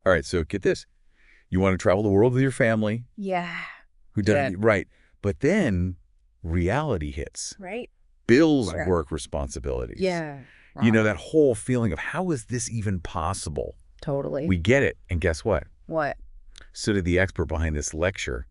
All right, so get this. You want to travel the world with your family. Yeah. Who does right. But then reality hits. Right? Bills, Sure. work responsibilities. Yeah. You know, that whole feeling of how is this even possible? Totally. We get it. And guess what? What? So did the expert behind this lecture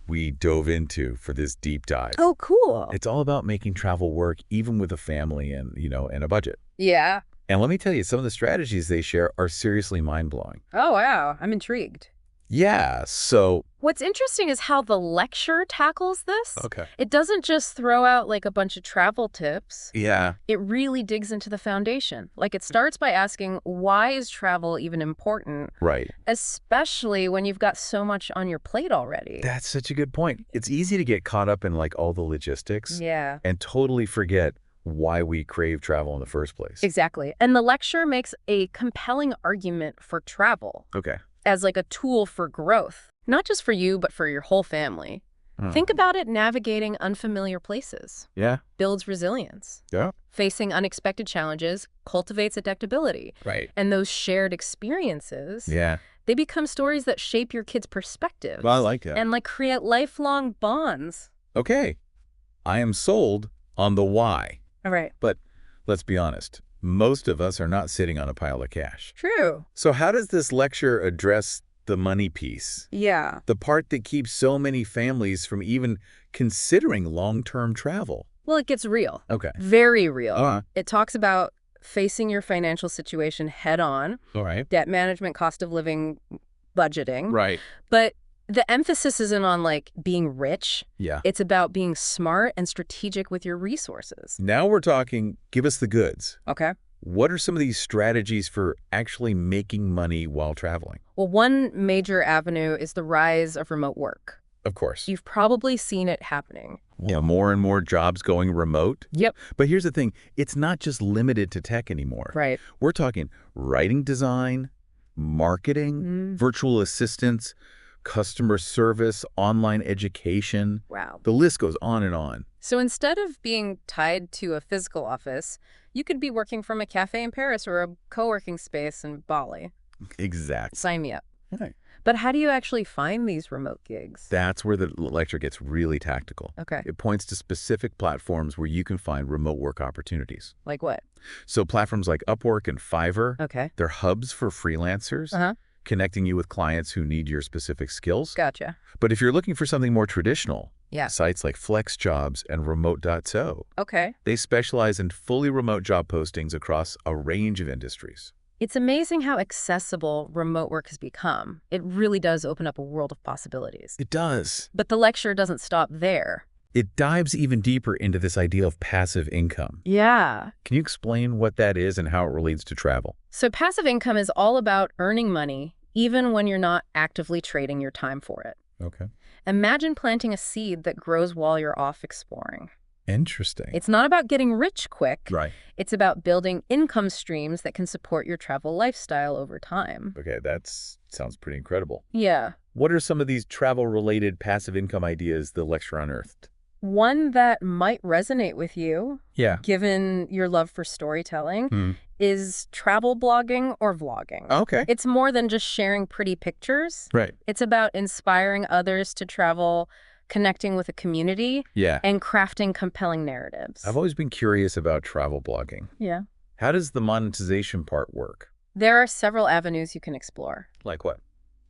we dove into for this deep dive. Oh, cool. It's all about making travel work even with a family and, and a budget. Yeah. And let me tell you, some of the strategies they share are seriously mind-blowing. Oh, wow. I'm intrigued. Yeah, so... What's interesting is how the lecture tackles this. Okay. It doesn't just throw out like a bunch of travel tips. Yeah. It really digs into the foundation. Like it starts by asking, why is travel even important? Right. Especially when you've got so much on your plate already. That's such a good point. It's easy to get caught up in like all the logistics. Yeah. And totally forget why we crave travel in the first place. Exactly. And the lecture makes a compelling argument for travel. Okay. As like a tool for growth, not just for you, but for your whole family. Think about it navigating unfamiliar places. Yeah. Builds resilience. Yeah. Facing unexpected challenges cultivates adaptability. Right. And those shared experiences, Yeah. they become stories that shape your kids' perspectives. Well, I like that. And like create lifelong bonds. Okay. I am sold on the why. All right. But let's be honest. Most of us are not sitting on a pile of cash. True. So how does this lecture address the money piece? Yeah. The part that keeps so many families from even considering long-term travel. Well, it gets real. Okay. Very real. Uh-huh. It talks about facing your financial situation head on. All right. Debt management, cost of living, budgeting. Right. But the emphasis isn't on like being rich. Yeah. It's about being smart and strategic with your resources. Now we're talking, give us the goods. Okay. What are some of these strategies for actually making money while traveling? Well, one major avenue is the rise of remote work. Of course. You've probably seen it happening. Yeah, more and more jobs going remote. Yep. But here's the thing. It's not just limited to tech anymore. Right. We're talking writing design, marketing, virtual assistants, customer service, online education. Wow. The list goes on and on. So instead of being tied to a physical office, you could be working from a cafe in Paris or a co-working space in Bali. Exactly. Sign me up. Right. But how do you actually find these remote gigs? That's where the lecture gets really tactical. Okay. It points to specific platforms where you can find remote work opportunities. Like what? So platforms like Upwork and Fiverr, Okay. they're hubs for freelancers, connecting you with clients who need your specific skills. Gotcha. But if you're looking for something more traditional, Yeah. sites like FlexJobs and Remote.so, Okay. they specialize in fully remote job postings across a range of industries. It's amazing how accessible remote work has become. It really does open up a world of possibilities. It does. But the lecture doesn't stop there. It dives even deeper into this idea of passive income. Yeah. Can you explain what that is and how it relates to travel? So passive income is all about earning money, even when you're not actively trading your time for it. Okay. Imagine planting a seed that grows while you're off exploring. Interesting. It's not about getting rich quick. Right. It's about building income streams that can support your travel lifestyle over time. Okay, that sounds pretty incredible. Yeah. What are some of these travel-related passive income ideas the lecture unearthed? One that might resonate with you, Yeah. given your love for storytelling, is travel blogging or vlogging. Okay. It's more than just sharing pretty pictures. Right. It's about inspiring others to travel, connecting with a community, Yeah. and crafting compelling narratives. I've always been curious about travel blogging. Yeah. How does the monetization part work? There are several avenues you can explore. Like what?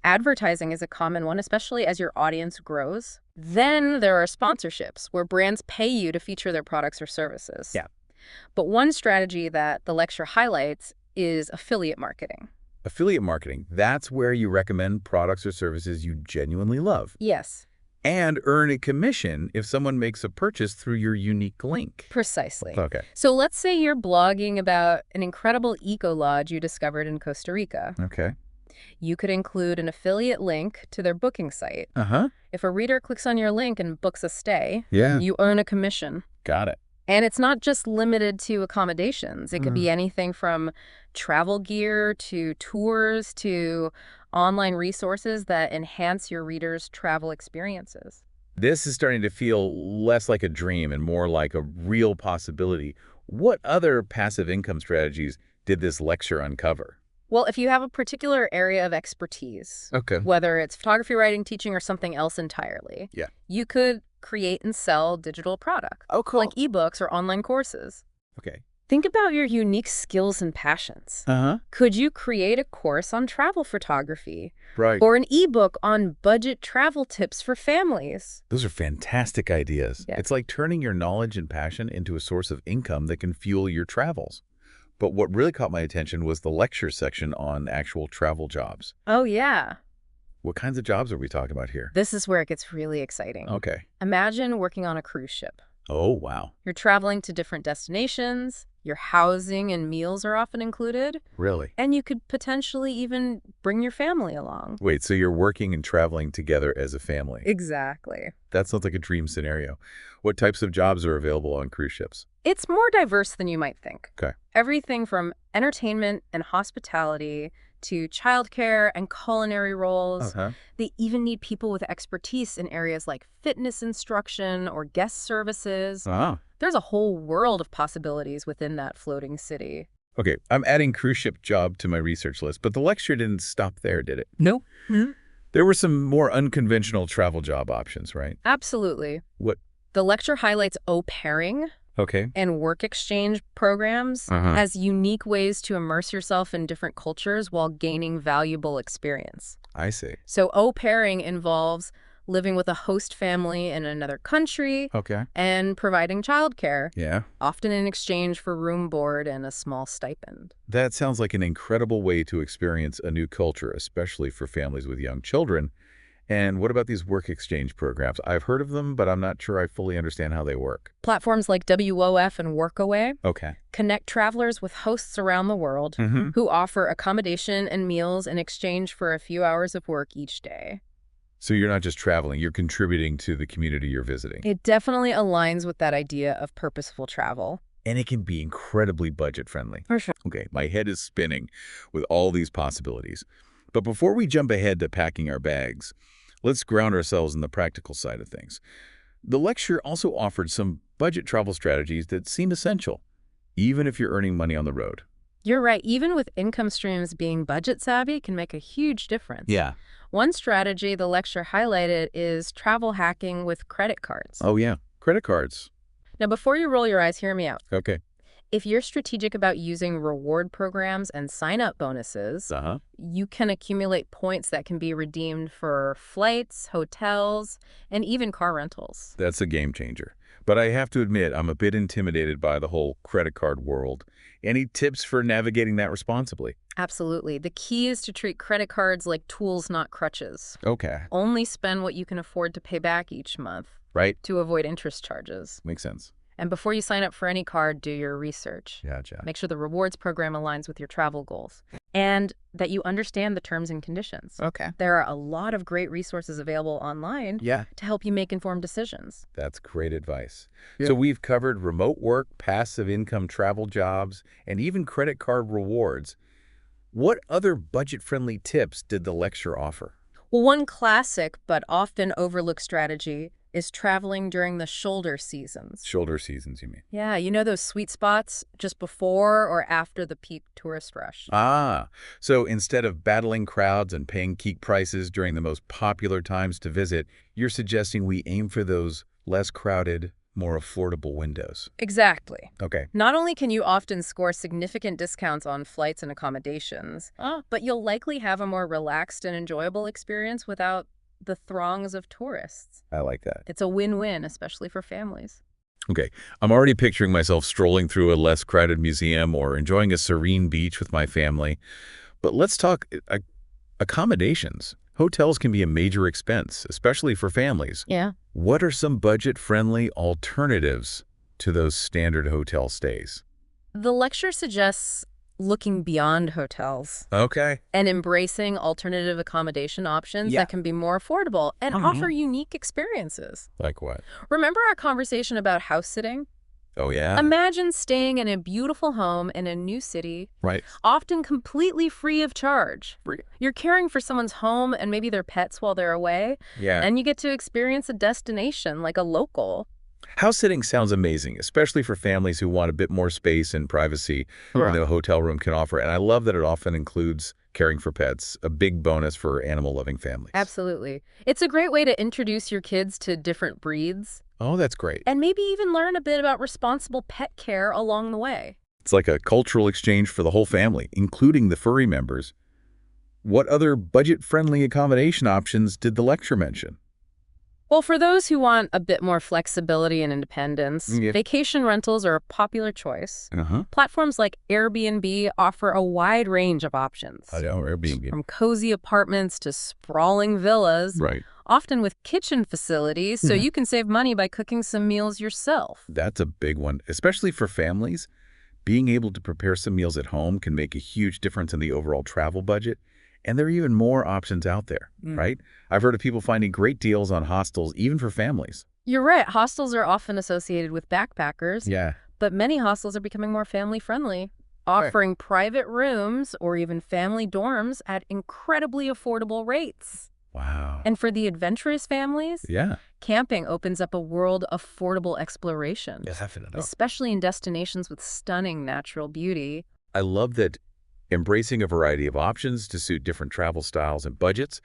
Advertising is a common one, especially as your audience grows. Then there are sponsorships, where brands pay you to feature their products or services. Yeah. But one strategy that the lecture highlights is affiliate marketing. Affiliate marketing, that's where you recommend products or services you genuinely love. Yes, And earn a commission if someone makes a purchase through your unique link. precisely. Okay. So let's say you're blogging about an incredible eco-lodge you discovered in Costa Rica. Okay. You could include an affiliate link to their booking site. Uh-huh. If a reader clicks on your link and books a stay, Yeah. you earn a commission. Got it. And it's not just limited to accommodations. It could be anything from travel gear to tours to online resources that enhance your readers' travel experiences. This is starting to feel less like a dream and more like a real possibility. What other passive income strategies did this lecture uncover? Well, if you have a particular area of expertise, Okay. whether it's photography, writing, teaching, or something else entirely, Yeah. you could create and sell digital products, Oh, cool. like ebooks or online courses. Okay. Think about your unique skills and passions. Uh-huh. Could you create a course on travel photography Right. or an ebook on budget travel tips for families? Those are fantastic ideas. Yeah. It's like turning your knowledge and passion into a source of income that can fuel your travels. But what really caught my attention was the lecture section on actual travel jobs. Oh, yeah. What kinds of jobs are we talking about here? This is where it gets really exciting. Okay. Imagine working on a cruise ship. Oh, wow. You're traveling to different destinations, your housing and meals are often included, Really? and you could potentially even bring your family along. Wait, so you're working and traveling together as a family? Exactly. That sounds like a dream scenario. What types of jobs are available on cruise ships? It's more diverse than you might think. Okay. Everything from entertainment and hospitality to childcare and culinary roles. Uh-huh. They even need people with expertise in areas like fitness instruction or guest services. Ah. There's a whole world of possibilities within that floating city. Okay, I'm adding cruise ship job to my research list, but the lecture didn't stop there, did it? No. There were some more unconventional travel job options, right? Absolutely. What? The lecture highlights au pairing Okay. and work exchange programs as unique ways to immerse yourself in different cultures while gaining valuable experience. I see. So au pairing involves living with a host family in another country Okay. and providing childcare, Yeah. often in exchange for room board and a small stipend. That sounds like an incredible way to experience a new culture, especially for families with young children. And what about these work exchange programs? I've heard of them, but I'm not sure I fully understand how they work. Platforms like WOF and Workaway Okay. connect travelers with hosts around the world who offer accommodation and meals in exchange for a few hours of work each day. So you're not just traveling, you're contributing to the community you're visiting. It definitely aligns with that idea of purposeful travel. And it can be incredibly budget-friendly. For sure. Okay, my head is spinning with all these possibilities. But before we jump ahead to packing our bags, let's ground ourselves in the practical side of things. The lecture also offered some budget travel strategies that seem essential, even if you're earning money on the road. You're right. Even with income streams, being budget savvy can make a huge difference. Yeah. One strategy the lecture highlighted is travel hacking with credit cards. Oh, yeah. Credit cards. Now, before you roll your eyes, hear me out. Okay. If you're strategic about using reward programs and sign-up bonuses, you can accumulate points that can be redeemed for flights, hotels, and even car rentals. That's a game changer. But I have to admit, I'm a bit intimidated by the whole credit card world. Any tips for navigating that responsibly? Absolutely. The key is to treat credit cards like tools, not crutches. Okay. Only spend what you can afford to pay back each month Right. to avoid interest charges. Makes sense. And before you sign up for any card, do your research. Gotcha. Make sure the rewards program aligns with your travel goals and that you understand the terms and conditions. Okay. There are a lot of great resources available online Yeah. to help you make informed decisions. That's great advice. Yeah. So we've covered remote work, passive income travel jobs, and even credit card rewards. What other budget-friendly tips did the lecture offer? Well, one classic but often overlooked strategy is traveling during the shoulder seasons. Shoulder seasons, you mean? Yeah, you know those sweet spots just before or after the peak tourist rush. Ah, so instead of battling crowds and paying geek prices during the most popular times to visit, you're suggesting we aim for those less crowded, more affordable windows. Exactly. Okay. Not only can you often score significant discounts on flights and accommodations, but you'll likely have a more relaxed and enjoyable experience without the throngs of tourists. I like that. It's a win-win, especially for families. Okay, I'm already picturing myself strolling through a less crowded museum or enjoying a serene beach with my family. But let's talk accommodations. Hotels can be a major expense, especially for families. Yeah. What are some budget-friendly alternatives to those standard hotel stays? The lecture suggests looking beyond hotels Okay. and embracing alternative accommodation options Yeah. that can be more affordable and offer unique experiences. Like what? Remember our conversation about house sitting? Oh, yeah? Imagine staying in a beautiful home in a new city, Right. often completely free of charge. Free. You're caring for someone's home and maybe their pets while they're away, Yeah. and you get to experience a destination like a local. House sitting sounds amazing, especially for families who want a bit more space and privacy than the hotel room can offer. And I love that it often includes caring for pets, a big bonus for animal-loving families. Absolutely. It's a great way to introduce your kids to different breeds Oh, that's great. and maybe even learn a bit about responsible pet care along the way. It's like a cultural exchange for the whole family, including the furry members. What other budget-friendly accommodation options did the lecture mention? Well, for those who want a bit more flexibility and independence, Yeah. vacation rentals are a popular choice. Uh-huh. Platforms like Airbnb offer a wide range of options, Airbnb. from cozy apartments to sprawling villas, Right. often with kitchen facilities, so you can save money by cooking some meals yourself. That's a big one, especially for families. Being able to prepare some meals at home can make a huge difference in the overall travel budget. And there are even more options out there, right? I've heard of people finding great deals on hostels, even for families. You're right, hostels are often associated with backpackers, Yeah. but many hostels are becoming more family-friendly, offering private rooms or even family dorms at incredibly affordable rates. Wow. And for the adventurous families, Yeah. camping opens up a world of affordable exploration, especially in destinations with stunning natural beauty. I love that embracing a variety of options to suit different travel styles and budgets,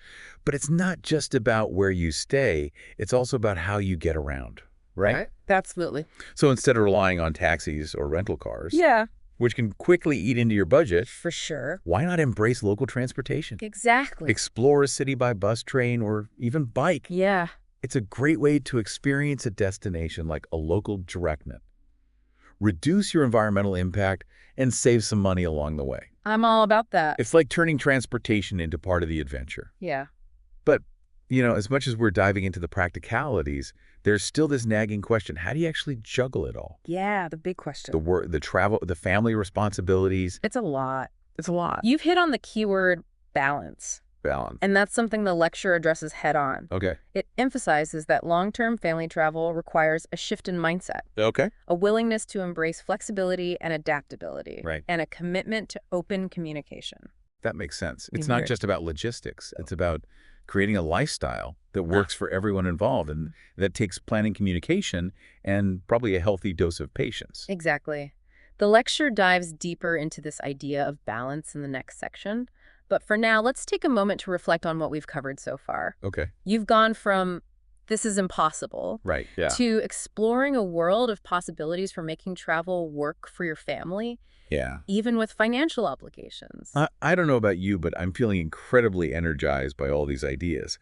but it's not just about where you stay, it's also about how you get around, right? Absolutely. So instead of relying on taxis or rental cars, Yeah, which can quickly eat into your budget, for sure. why not embrace local transportation? Exactly. Explore a city by bus, train, or even bike. Yeah. It's a great way to experience a destination like a local directment. Reduce your environmental impact and save some money along the way. I'm all about that. It's like turning transportation into part of the adventure. Yeah. But, as much as we're diving into the practicalities, there's still this nagging question. How do you actually juggle it all? Yeah, the big question. The work, the travel, the family responsibilities. It's a lot. It's a lot. You've hit on the keyword balance, Balance. and that's something the lecture addresses head on. Okay. It emphasizes that long-term family travel requires a shift in mindset, Okay. a willingness to embrace flexibility and adaptability, Right. and a commitment to open communication. That makes sense. It's Mhm. not just about logistics. It's about creating a lifestyle that works for everyone involved, and that takes planning, communication, and probably a healthy dose of patience. Exactly. The lecture dives deeper into this idea of balance in the next section. But for now, let's take a moment to reflect on what we've covered so far. Okay. You've gone from this is impossible Right. Yeah. to exploring a world of possibilities for making travel work for your family, Yeah. even with financial obligations. I don't know about you, but I'm feeling incredibly energized by all these ideas.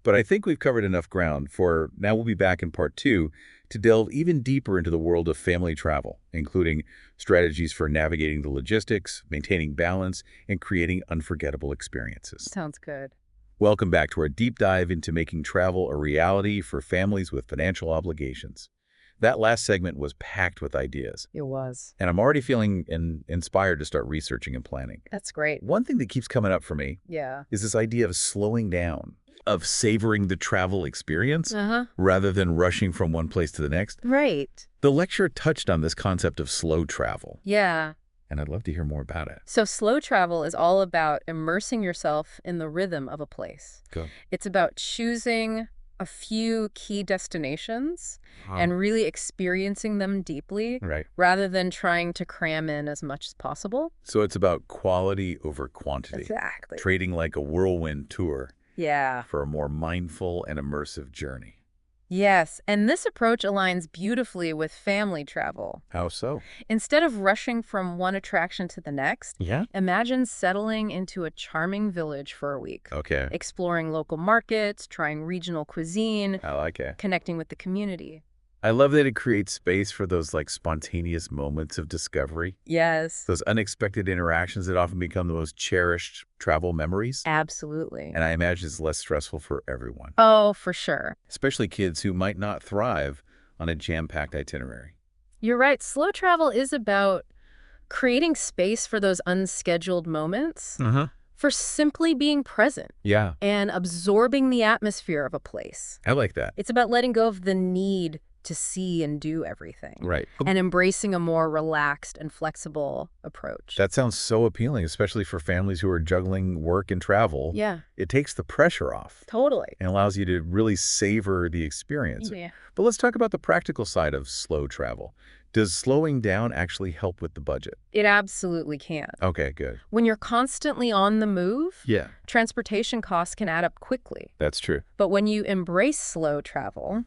But I think we've covered enough ground for now. We'll be back in part 2 to delve even deeper into the world of family travel, including strategies for navigating the logistics, maintaining balance, and creating unforgettable experiences. Sounds good. Welcome back to our deep dive into making travel a reality for families with financial obligations. That last segment was packed with ideas, It was. and I'm already feeling inspired to start researching and planning. That's great. One thing that keeps coming up for me Yeah. is this idea of slowing down, of savoring the travel experience Uh-huh. rather than rushing from one place to the next. Right. The lecture touched on this concept of slow travel, Yeah. and I'd love to hear more about it. So slow travel is all about immersing yourself in the rhythm of a place. Go. It's about choosing a few key destinations and really experiencing them deeply Right. rather than trying to cram in as much as possible. So it's about quality over quantity, Exactly. trading like a whirlwind tour Yeah. for a more mindful and immersive journey. Yes, and this approach aligns beautifully with family travel. How so? Instead of rushing from one attraction to the next, Yeah. imagine settling into a charming village for a week, Okay. exploring local markets, trying regional cuisine, I like it. connecting with the community. I love that it creates space for those spontaneous moments of discovery, Yes, those unexpected interactions that often become the most cherished travel memories. absolutely. And I imagine it's less stressful for everyone, Oh, for sure. especially kids who might not thrive on a jam-packed itinerary. You're right. Slow travel is about creating space for those unscheduled moments, for simply being present Yeah, and absorbing the atmosphere of a place. I like that. It's about letting go of the need to see and do everything. Right. And embracing a more relaxed and flexible approach. That sounds so appealing, especially for families who are juggling work and travel. Yeah. It takes the pressure off Totally. and allows you to really savor the experience. Yeah. But let's talk about the practical side of slow travel. Does slowing down actually help with the budget? It absolutely can. Okay, good. When you're constantly on the move, Yeah, transportation costs can add up quickly. that's true. But when you embrace slow travel,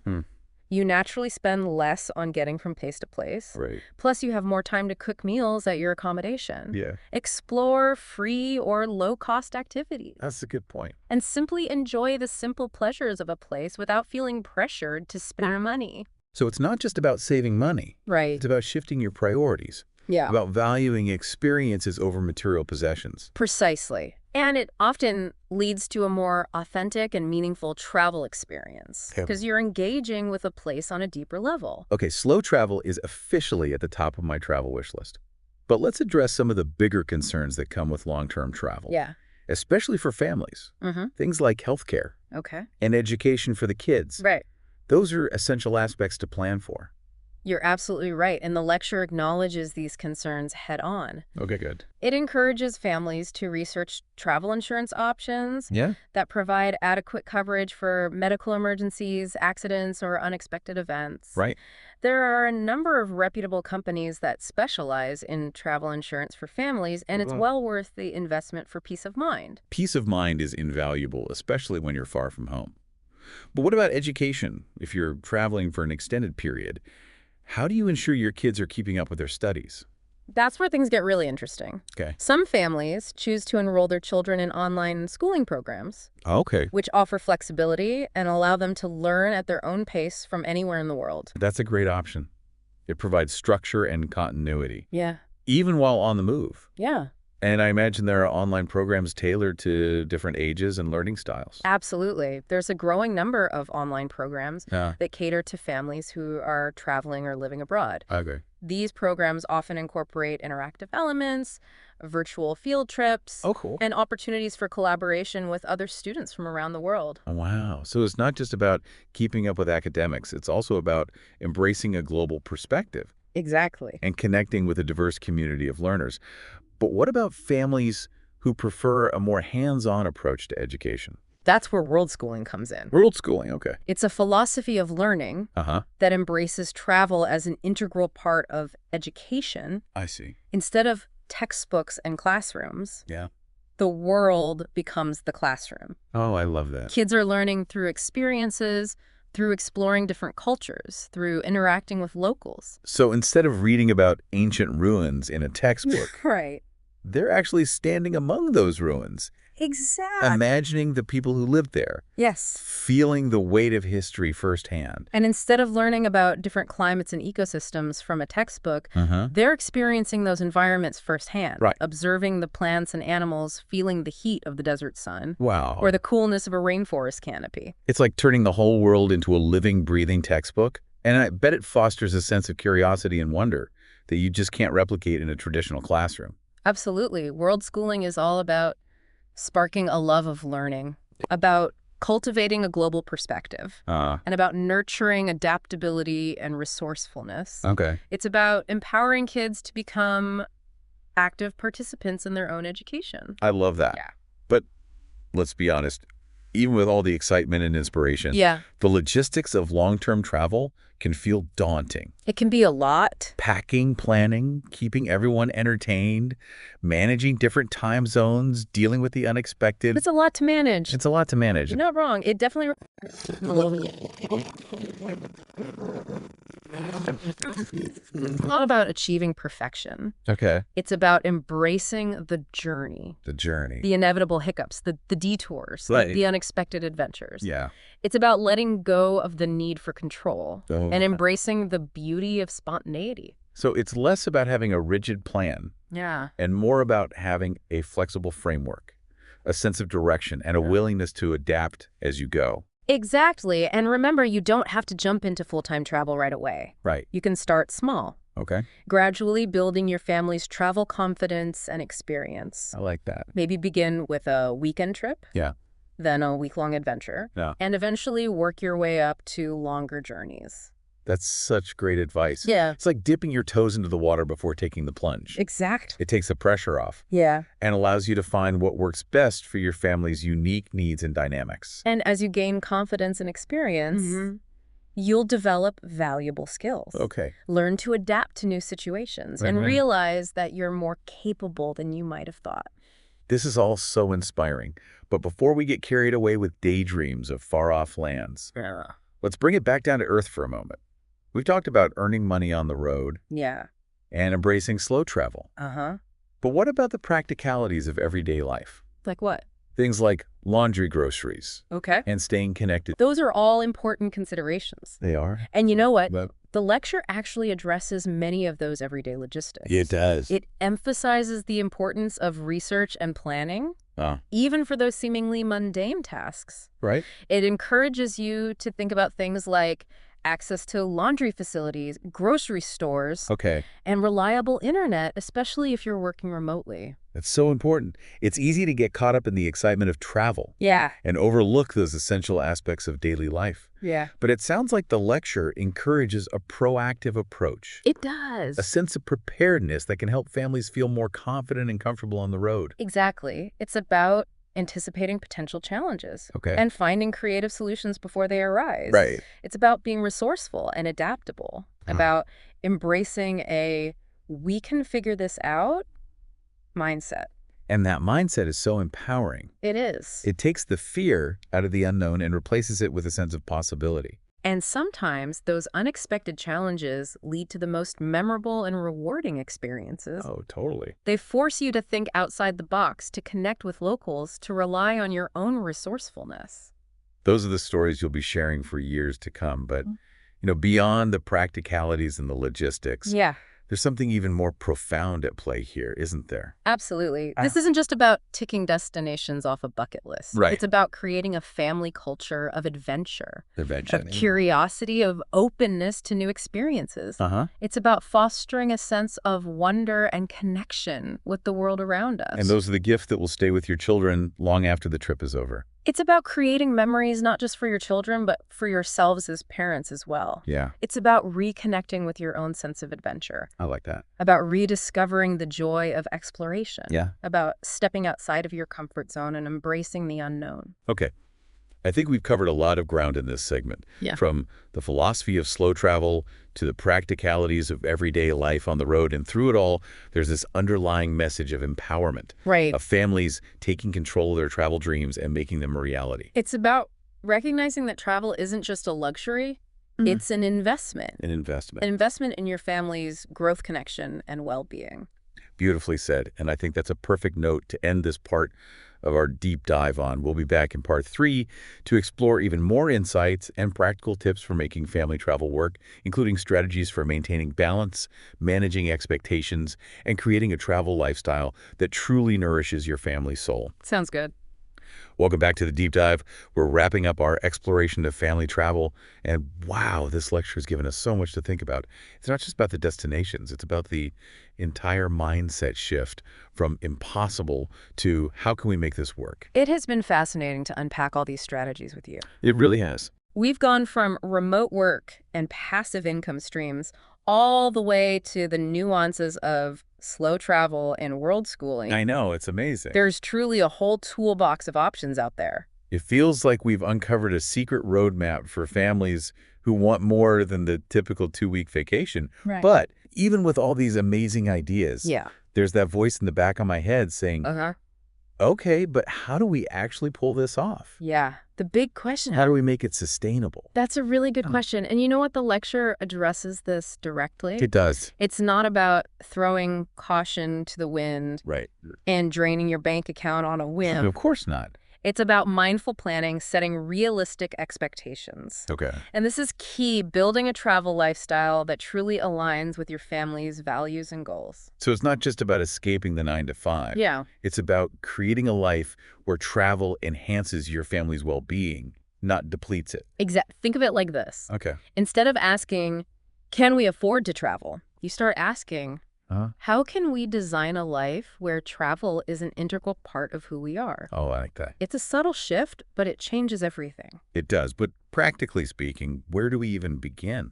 you naturally spend less on getting from place to place. Right. Plus, you have more time to cook meals at your accommodation. Yeah, Explore free or low-cost activities. that's a good point. And simply enjoy the simple pleasures of a place without feeling pressured to spend money. So it's not just about saving money. Right. It's about shifting your priorities, Yeah. about valuing experiences over material possessions. Precisely. And it often leads to a more authentic and meaningful travel experience Yeah. because you're engaging with a place on a deeper level. Okay, slow travel is officially at the top of my travel wish list. But let's address some of the bigger concerns that come with long-term travel, Yeah. especially for families. Mm-hmm. Things like healthcare Okay. and education for the kids. Right. Those are essential aspects to plan for. You're absolutely right. And the lecture acknowledges these concerns head on. Okay, good. It encourages families to research travel insurance options Yeah? that provide adequate coverage for medical emergencies, accidents, or unexpected events. Right. There are a number of reputable companies that specialize in travel insurance for families, and it's well worth the investment for peace of mind. Peace of mind is invaluable, especially when you're far from home. But what about education? If you're traveling for an extended period, how do you ensure your kids are keeping up with their studies? That's where things get really interesting. Okay. Some families choose to enroll their children in online schooling programs, Okay. which offer flexibility and allow them to learn at their own pace from anywhere in the world. That's a great option. It provides structure and continuity, Yeah. even while on the move. Yeah. And I imagine there are online programs tailored to different ages and learning styles. Absolutely. There's a growing number of online programs Yeah. that cater to families who are traveling or living abroad. Okay. These programs often incorporate interactive elements, virtual field trips, Oh, cool. and opportunities for collaboration with other students from around the world. Wow. So it's not just about keeping up with academics. It's also about embracing a global perspective Exactly. and connecting with a diverse community of learners. But what about families who prefer a more hands-on approach to education? That's where world schooling comes in. World schooling, okay. It's a philosophy of learning Uh-huh. that embraces travel as an integral part of education. I see. Instead of textbooks and classrooms, Yeah. the world becomes the classroom. Oh, I love that. Kids are learning through experiences, through exploring different cultures, through interacting with locals. So instead of reading about ancient ruins in a textbook, Right. they're actually standing among those ruins, Exactly. imagining the people who lived there, Yes. feeling the weight of history firsthand. And instead of learning about different climates and ecosystems from a textbook, they're experiencing those environments firsthand, Right. observing the plants and animals, feeling the heat of the desert sun, Wow. or the coolness of a rainforest canopy. It's like turning the whole world into a living, breathing textbook. And I bet it fosters a sense of curiosity and wonder that you just can't replicate in a traditional classroom. Absolutely. World schooling is all about sparking a love of learning, about cultivating a global perspective, and about nurturing adaptability and resourcefulness. Okay. It's about empowering kids to become active participants in their own education. I love that. Yeah. But let's be honest, even with all the excitement and inspiration, Yeah. the logistics of long-term travel can feel daunting. It can be a lot. Packing, planning, keeping everyone entertained, managing different time zones, dealing with the unexpected. It's a lot to manage. It's a lot to manage. You're not wrong. It definitely... It's not about achieving perfection. Okay. It's about embracing the journey, The journey. the inevitable hiccups, the detours, Right. the unexpected adventures. Yeah. It's about letting go of the need for control Oh. and embracing the beauty of spontaneity. So it's less about having a rigid plan Yeah. and more about having a flexible framework, a sense of direction, and a willingness to adapt as you go. Exactly. And remember, you don't have to jump into full-time travel right away. Right. You can start small, Okay. gradually building your family's travel confidence and experience. I like that. Maybe begin with a weekend trip. Yeah. Then a week-long adventure. Yeah. And eventually work your way up to longer journeys. That's such great advice. Yeah. It's like dipping your toes into the water before taking the plunge. Exactly. It takes the pressure off Yeah. and allows you to find what works best for your family's unique needs and dynamics. And as you gain confidence and experience, you'll develop valuable skills. Okay. Learn to adapt to new situations and Right. realize that you're more capable than you might have thought. This is all so inspiring. But before we get carried away with daydreams of far-off lands, let's bring it back down to earth for a moment. We've talked about earning money on the road Yeah. and embracing slow travel. Uh-huh. But what about the practicalities of everyday life? Like what? Things like laundry groceries Okay. and staying connected. Those are all important considerations. They are. And you know what? But The lecture actually addresses many of those everyday logistics. it does. It emphasizes the importance of research and planning, Ah, even for those seemingly mundane tasks. right? It encourages you to think about things like access to laundry facilities, grocery stores, Okay. and reliable internet, especially if you're working remotely. That's so important. It's easy to get caught up in the excitement of travel Yeah. and overlook those essential aspects of daily life. Yeah. But it sounds like the lecture encourages a proactive approach, It does. a sense of preparedness that can help families feel more confident and comfortable on the road. Exactly. It's about anticipating potential challenges Okay. and finding creative solutions before they arise. Right. It's about being resourceful and adaptable, about embracing a we can figure this out mindset. And that mindset is so empowering. It is. It takes the fear out of the unknown and replaces it with a sense of possibility. And sometimes those unexpected challenges lead to the most memorable and rewarding experiences. Oh, totally. They force you to think outside the box, to connect with locals, to rely on your own resourcefulness. Those are the stories you'll be sharing for years to come. But, beyond the practicalities and the logistics, Yeah. there's something even more profound at play here, isn't there? Absolutely. This isn't just about ticking destinations off a bucket list. Right. It's about creating a family culture of adventure, Adventure. of curiosity, of openness to new experiences. Uh-huh. It's about fostering a sense of wonder and connection with the world around us. And those are the gifts that will stay with your children long after the trip is over. It's about creating memories not just for your children, but for yourselves as parents as well. Yeah, It's about reconnecting with your own sense of adventure, I like that. about rediscovering the joy of exploration, Yeah. about stepping outside of your comfort zone and embracing the unknown. Okay. I think we've covered a lot of ground in this segment. Yeah. From the philosophy of slow travel to the practicalities of everyday life on the road. And through it all, there's this underlying message of empowerment, Right. of families taking control of their travel dreams and making them a reality. It's about recognizing that travel isn't just a luxury, it's an investment. An investment. An investment in your family's growth, connection, and well-being. Beautifully said. And I think that's a perfect note to end this part of our deep dive on. We'll be back in part 3 to explore even more insights and practical tips for making family travel work, including strategies for maintaining balance, managing expectations, and creating a travel lifestyle that truly nourishes your family's soul. Sounds good. Welcome back to the deep dive. We're wrapping up our exploration of family travel. And wow, this lecture has given us so much to think about. It's not just about the destinations. It's about the entire mindset shift from impossible to how can we make this work? It has been fascinating to unpack all these strategies with you. It really has. We've gone from remote work and passive income streams all the way to the nuances of slow travel and world schooling. I know. It's amazing. There's truly a whole toolbox of options out there. It feels like we've uncovered a secret roadmap for families who want more than the typical 2-week vacation. Right. But even with all these amazing ideas, Yeah. there's that voice in the back of my head saying, Uh-huh. okay, but how do we actually pull this off? Yeah. The big question. How do we make it sustainable? That's a really good question. And you know what? The lecture addresses this directly. It does. It's not about throwing caution to the wind Right. and draining your bank account on a whim. Of course not. It's about mindful planning, setting realistic expectations. Okay. And this is key, building a travel lifestyle that truly aligns with your family's values and goals. So it's not just about escaping the 9 to 5. Yeah. It's about creating a life where travel enhances your family's well-being, not depletes it. Think of it like this. Okay. Instead of asking, can we afford to travel? You start asking, how can we design a life where travel is an integral part of who we are? Oh, I like that. It's a subtle shift, but it changes everything. It does. But practically speaking, where do we even begin?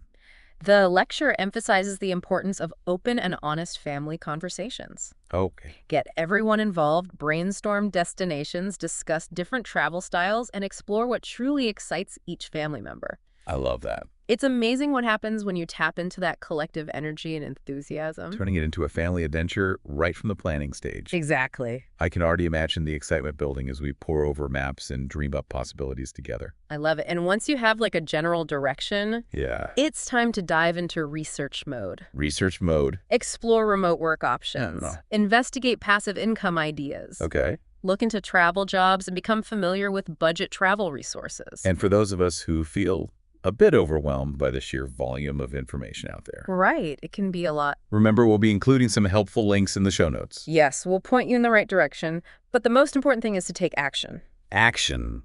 The lecture emphasizes the importance of open and honest family conversations. Okay. Get everyone involved, brainstorm destinations, discuss different travel styles, and explore what truly excites each family member. I love that. It's amazing what happens when you tap into that collective energy and enthusiasm. Turning it into a family adventure right from the planning stage. Exactly. I can already imagine the excitement building as we pore over maps and dream up possibilities together. I love it. And once you have like a general direction, Yeah. it's time to dive into research mode. Research mode. Explore remote work options. No. Investigate passive income ideas. Okay. Look into travel jobs and become familiar with budget travel resources. And for those of us who feel a bit overwhelmed by the sheer volume of information out there, Right. It can be a lot. remember we'll be including some helpful links in the show notes. Yes, we'll point you in the right direction, but the most important thing is to take action. Action.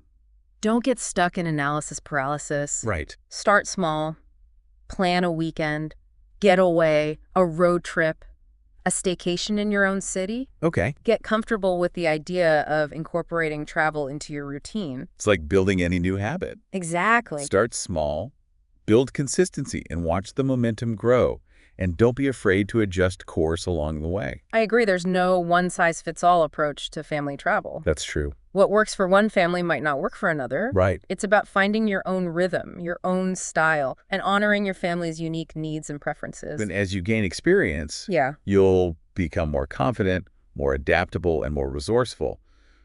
Don't get stuck in analysis paralysis. Right. Start small. Plan a weekend, getaway, a road trip, a staycation in your own city. Okay. Get comfortable with the idea of incorporating travel into your routine. It's like building any new habit. Exactly. Start small, build consistency, and watch the momentum grow. And don't be afraid to adjust course along the way. I agree, there's no one-size-fits-all approach to family travel. That's true. What works for one family might not work for another. Right. It's about finding your own rhythm, your own style, and honoring your family's unique needs and preferences. And as you gain experience, Yeah. you'll become more confident, more adaptable, and more resourceful.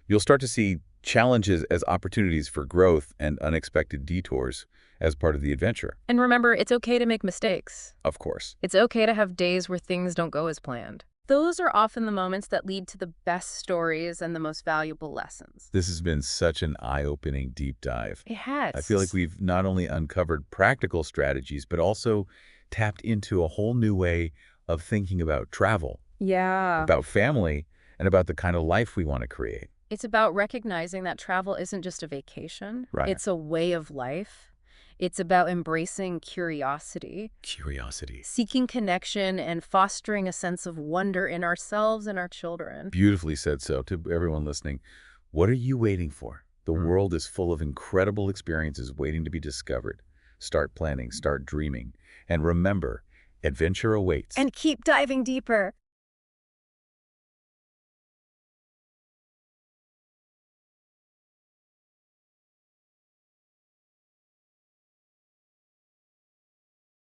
You'll start to see challenges as opportunities for growth and unexpected detours as part of the adventure. And remember, it's okay to make mistakes. Of course. It's okay to have days where things don't go as planned. Those are often the moments that lead to the best stories and the most valuable lessons. This has been such an eye-opening deep dive. It has. I feel like we've not only uncovered practical strategies, but also tapped into a whole new way of thinking about travel, Yeah. about family, and about the kind of life we want to create. It's about recognizing that travel isn't just a vacation. Right. It's a way of life. It's about embracing curiosity, Curiosity. seeking connection, and fostering a sense of wonder in ourselves and our children. Beautifully said. So to everyone listening, what are you waiting for? The world is full of incredible experiences waiting to be discovered. Start planning, start dreaming, and remember, adventure awaits. And keep diving deeper.